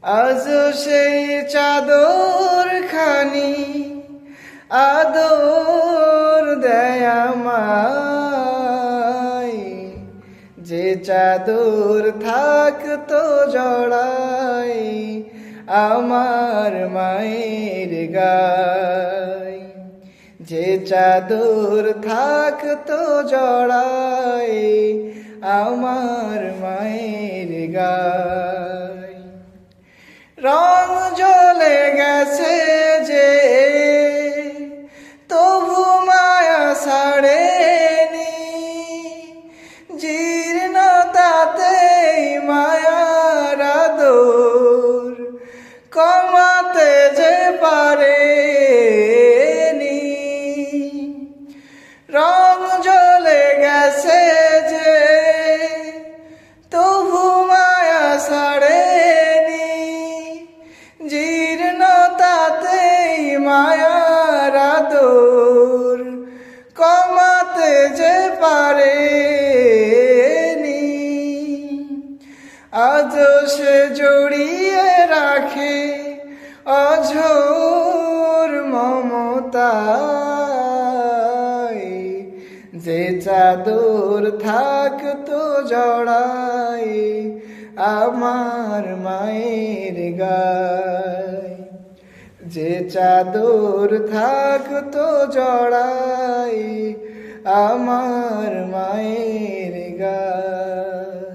আজও সেই চাদর খানি আদর দেয় আমায়, যে চাদর থাকতো জড়াই আমার মায়ের গায়, যে চাদর থাকতো জড়াই আমার মায়ের গায়। রং জ্বলে গেছে যে তবু মায়া ছাড়েনি, জীর্ণতাতে মায়ার আদর কমাতে যে পারেনি। রং জ্বলে গেছে যে তবু মায়া ছাড়েনি, জীর্ণতাতেই মায়ার আদর কমাতে যে পারেনি। আজও সে জড়িয়ে রাখে অঝোর মমতায়, যে চাদর থাকতো জড়াই আমার মায়ের গায়, যে চাদর থাকতো জড়াই আমার মায়ের গায়।